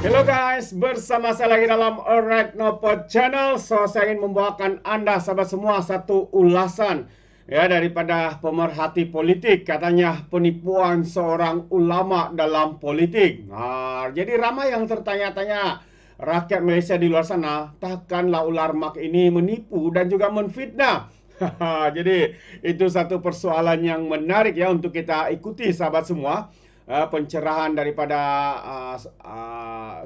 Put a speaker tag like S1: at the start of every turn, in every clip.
S1: Hello guys, bersama saya lagi dalam Alright Nopod Channel. Saya ingin membawakan Anda sahabat semua satu ulasan daripada pemerhati politik. Katanya penipuan seorang ulama dalam politik. Jadi ramai yang tertanya-tanya, rakyat Malaysia di luar sana, takkanlah ular mak ini menipu dan juga menfitnah? Jadi itu satu persoalan yang menarik ya untuk kita ikuti sahabat semua. Pencerahan daripada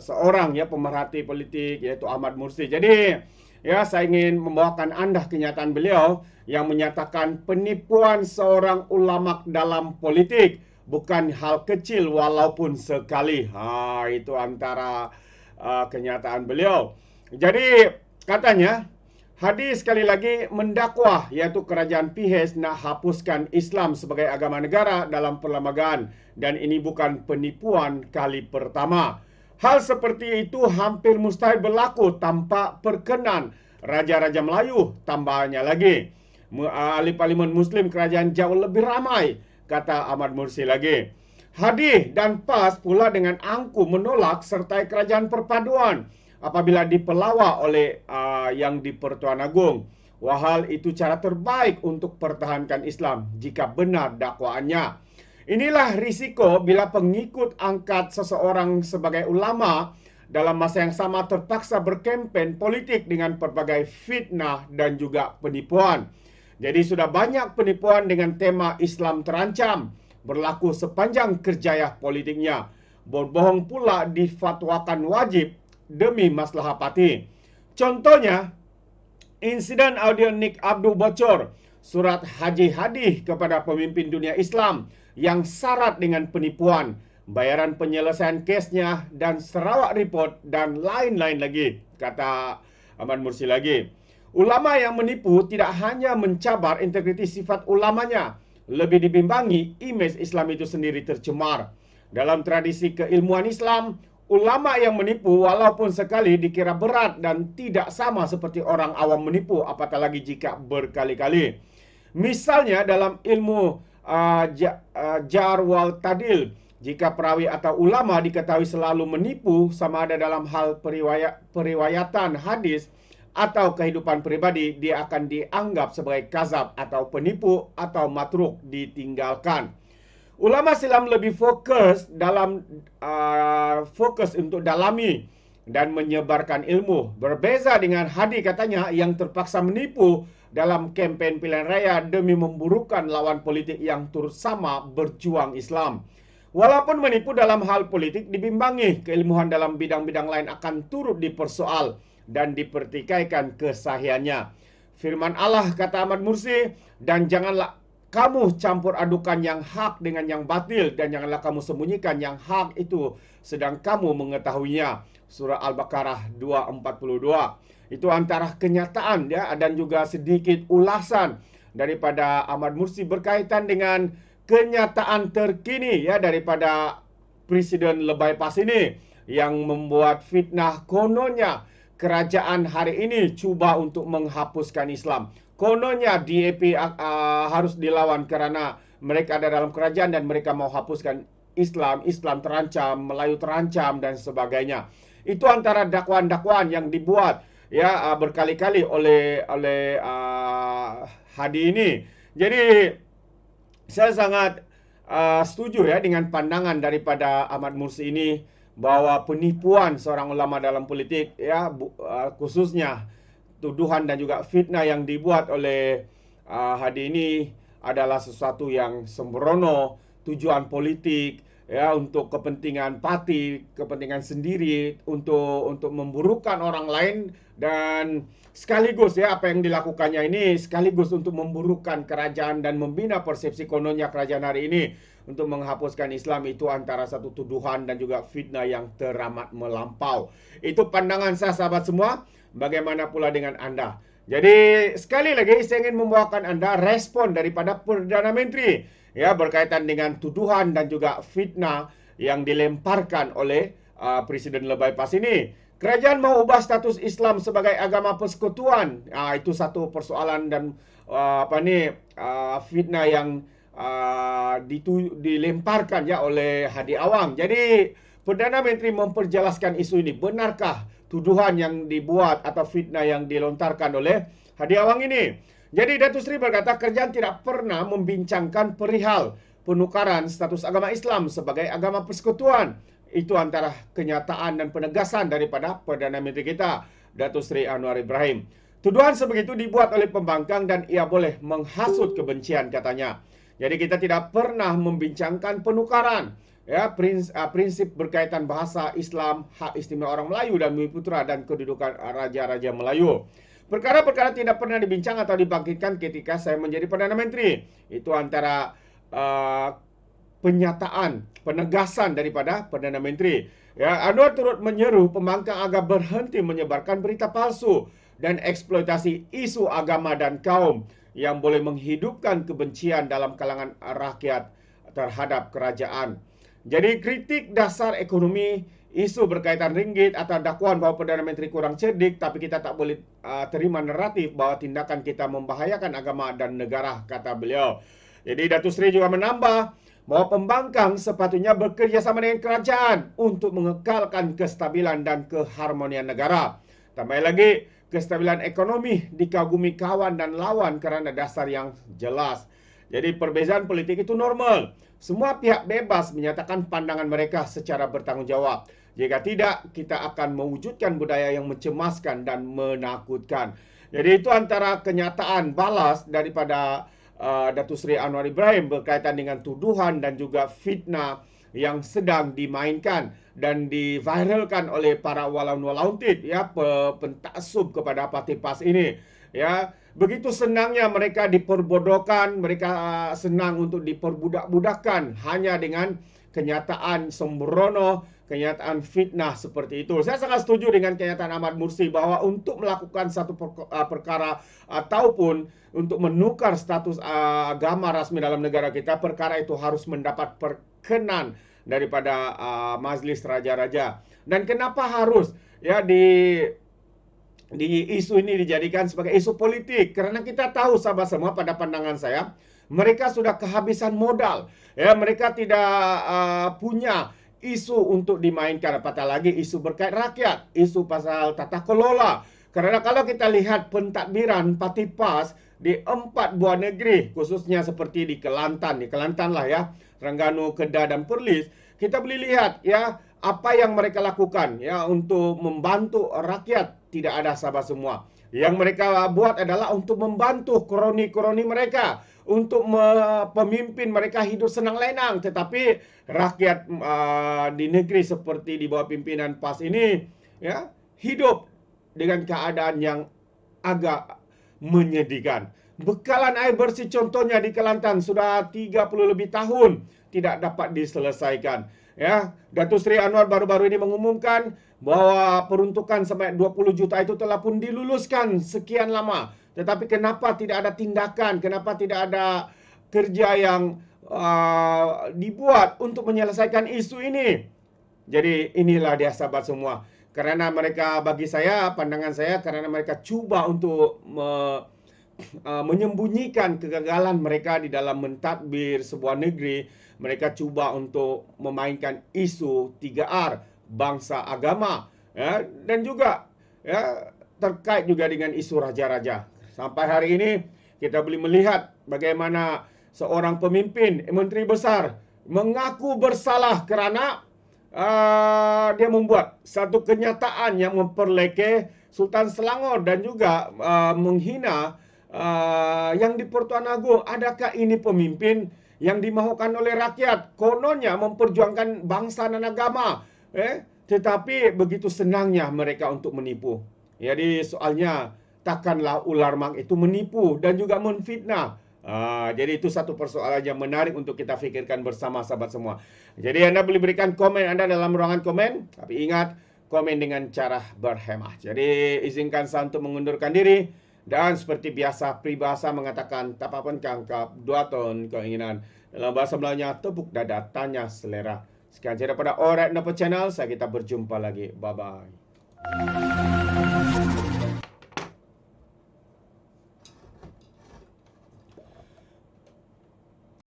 S1: seorang ya pemerhati politik yaitu Ahmad Mursi. Jadi ya saya ingin membawakan Anda kenyataan beliau yang menyatakan penipuan seorang ulama dalam politik bukan hal kecil walaupun sekali. Itu antara kenyataan beliau. Jadi katanya Hadi sekali lagi mendakwah iaitu kerajaan PH nak hapuskan Islam sebagai agama negara dalam perlembagaan dan ini bukan penipuan kali pertama. Hal seperti itu hampir mustahil berlaku tanpa perkenan Raja-Raja Melayu. Tambahnya lagi, ahli parlimen Muslim kerajaan jauh lebih ramai, kata Ahmad Mursi lagi. Hadi dan PAS pula dengan angku menolak sertai kerajaan perpaduan apabila dipelawa oleh yang di Pertuan Agong. Wahal itu cara terbaik untuk pertahankan Islam jika benar dakwaannya. Inilah risiko bila pengikut angkat seseorang sebagai ulama dalam masa yang sama terpaksa berkempen politik dengan pelbagai fitnah dan juga penipuan. Jadi sudah banyak penipuan dengan tema Islam terancam berlaku sepanjang kerjaya politiknya. Berbohong pula difatwakan wajib demi maslahah parti. Contohnya, insiden audio Nick Abdul bocor surat Haji Hadi kepada pemimpin dunia Islam yang syarat dengan penipuan, bayaran penyelesaian kesnya dan Sarawak Report dan lain-lain lagi, kata Ahmad Mursi lagi. Ulama yang menipu tidak hanya mencabar integritas sifat ulamanya, lebih dibimbangi imej Islam itu sendiri tercemar. Dalam tradisi keilmuan Islam, ulama yang menipu walaupun sekali dikira berat dan tidak sama seperti orang awam menipu, apatah lagi jika berkali-kali. Misalnya dalam ilmu jar wal tadil, jika perawi atau ulama diketahui selalu menipu sama ada dalam hal periwayatan hadis atau kehidupan pribadi, dia akan dianggap sebagai kazab atau penipu atau matruk ditinggalkan. Ulama Islam lebih fokus untuk dalami dan menyebarkan ilmu. Berbeza dengan Hadi katanya yang terpaksa menipu dalam kempen pilihan raya demi memburukkan lawan politik yang turut sama berjuang Islam. Walaupun menipu dalam hal politik dibimbangi, keilmuan dalam bidang-bidang lain akan turut dipersoal dan dipertikaikan kesahihannya. Firman Allah, kata Ahmad Mursi, dan janganlah kamu campur adukan yang hak dengan yang batil dan janganlah kamu sembunyikan yang hak itu sedang kamu mengetahuinya. Surah Al-Baqarah 242. Itu antara kenyataan ya dan juga sedikit ulasan daripada Ahmad Mursi berkaitan dengan kenyataan terkini ya daripada Presiden Lebay PAS ini yang membuat fitnah kononnya kerajaan hari ini cuba untuk menghapuskan Islam. Kononnya DAP harus dilawan kerana mereka ada dalam kerajaan dan mereka mau hapuskan Islam. Islam terancam, Melayu terancam dan sebagainya. Itu antara dakwaan-dakwaan yang dibuat ya berkali-kali oleh Hadi ini. Jadi saya sangat setuju ya dengan pandangan daripada Ahmad Mursi ini bahwa penipuan seorang ulama dalam politik ya khususnya tuduhan dan juga fitnah yang dibuat oleh Hadi ini adalah sesuatu yang sembrono, tujuan politik ya untuk kepentingan parti, kepentingan sendiri untuk memburukkan orang lain dan sekaligus ya apa yang dilakukannya ini sekaligus untuk memburukkan kerajaan dan membina persepsi kononnya kerajaan hari ini untuk menghapuskan Islam. Itu antara satu tuduhan dan juga fitnah yang teramat melampau. Itu pandangan saya sahabat semua. Bagaimana pula dengan Anda? Jadi sekali lagi saya ingin membawakan Anda respon daripada Perdana Menteri ya berkaitan dengan tuduhan dan juga fitnah yang dilemparkan oleh Presiden Lebay PAS ini. Kerajaan mau ubah status Islam sebagai agama persekutuan. Itu satu persoalan dan fitnah yang dilemparkan ya oleh Hadi Awang. Jadi Perdana Menteri memperjelaskan isu ini. Benarkah tuduhan yang dibuat atau fitnah yang dilontarkan oleh Hadi Awang ini? Jadi Datuk Seri berkata kerajaan tidak pernah membincangkan perihal penukaran status agama Islam sebagai agama persekutuan. Itu antara kenyataan dan penegasan daripada Perdana Menteri kita, Datuk Seri Anwar Ibrahim. Tuduhan sebegitu dibuat oleh pembangkang dan ia boleh menghasut kebencian, katanya. Jadi kita tidak pernah membincangkan penukaran. Ya, prinsip berkaitan bahasa Islam, hak istimewa orang Melayu dan Bumi Putra dan kedudukan Raja-Raja Melayu. Perkara-perkara tidak pernah dibincang atau dibangkitkan ketika saya menjadi Perdana Menteri. Itu antara penyataan, penegasan daripada Perdana Menteri. Ya, Anwar turut menyeru pembangkang agar berhenti menyebarkan berita palsu dan eksploitasi isu agama dan kaum yang boleh menghidupkan kebencian dalam kalangan rakyat terhadap kerajaan. Jadi kritik dasar ekonomi, isu berkaitan ringgit atau dakwaan bahawa Perdana Menteri kurang cerdik, tapi kita tak boleh terima naratif bahawa tindakan kita membahayakan agama dan negara, kata beliau. Jadi Datuk Seri juga menambah bahawa pembangkang sepatutnya bekerjasama dengan kerajaan untuk mengekalkan kestabilan dan keharmonian negara. Tambah lagi, kestabilan ekonomi dikagumi kawan dan lawan kerana dasar yang jelas. Jadi perbezaan politik itu normal. Semua pihak bebas menyatakan pandangan mereka secara bertanggungjawab. Jika tidak, kita akan mewujudkan budaya yang mencemaskan dan menakutkan. Jadi itu antara kenyataan balas daripada Datuk Seri Anwar Ibrahim berkaitan dengan tuduhan dan juga fitnah yang sedang dimainkan dan diviralkan oleh para walaun-walauntit, ya, pentaksub kepada parti PAS ini. Ya, begitu senangnya mereka diperbodohkan, mereka senang untuk diperbudak-budakkan hanya dengan kenyataan sembrono, kenyataan fitnah seperti itu. Saya sangat setuju dengan kenyataan Ahmad Mursi bahawa untuk melakukan satu perkara ataupun untuk menukar status agama rasmi dalam negara kita, perkara itu harus mendapat perkenan daripada Majlis Raja-Raja. Dan kenapa harus ya di isu ini dijadikan sebagai isu politik? Kerana kita tahu sahabat semua, pada pandangan saya, mereka sudah kehabisan modal. Ya, mereka tidak punya isu untuk dimainkan, apatah lagi isu berkait rakyat, isu pasal tata kelola. Kerana kalau kita lihat pentadbiran parti PAS di 4 buah negeri, khususnya seperti di Kelantan lah ya, Terengganu, Kedah dan Perlis, kita boleh lihat ya apa yang mereka lakukan ya untuk membantu rakyat. Tidak ada sahabat semua. Yang mereka buat adalah untuk membantu kroni-kroni mereka, untuk pemimpin mereka hidup senang lenang. Tetapi rakyat di negeri seperti di bawah pimpinan PAS ini ya hidup dengan keadaan yang agak menyedihkan. Bekalan air bersih contohnya di Kelantan sudah 30 lebih tahun tidak dapat diselesaikan. Ya, Datuk Seri Anwar baru-baru ini mengumumkan bahawa peruntukan sampai 20 juta itu telah pun diluluskan sekian lama. Tetapi kenapa tidak ada tindakan? Kenapa tidak ada kerja yang dibuat untuk menyelesaikan isu ini? Jadi inilah dia sahabat semua. Kerana mereka, bagi saya, pandangan saya, kerana mereka cuba untuk menyembunyikan kegagalan mereka di dalam mentadbir sebuah negeri. Mereka cuba untuk memainkan isu 3R, bangsa, agama, ya, dan juga ya, terkait juga dengan isu raja-raja. Sampai hari ini kita boleh melihat bagaimana seorang pemimpin, menteri besar, mengaku bersalah kerana dia membuat satu kenyataan yang memperlekeh Sultan Selangor dan juga menghina yang di Pertuan Agong. Adakah ini pemimpin yang dimahukan oleh rakyat? Kononnya memperjuangkan bangsa dan agama, tetapi begitu senangnya mereka untuk menipu. Jadi soalnya, takkanlah ular mak itu menipu dan juga menfitnah? Jadi itu satu persoalan yang menarik untuk kita fikirkan bersama sahabat semua. Jadi Anda boleh berikan komen Anda dalam ruangan komen, tapi ingat, komen dengan cara berhemah. Jadi izinkan saya untuk mengundurkan diri. Dan seperti biasa, peribahasa mengatakan, tak apa-apa kangkap, 2 ton keinginan. Dalam bahasa Melayunya, tepuk dada, tanya selera. Sekian saja daripada Alright Napa Channel. Kita berjumpa lagi. Bye-bye.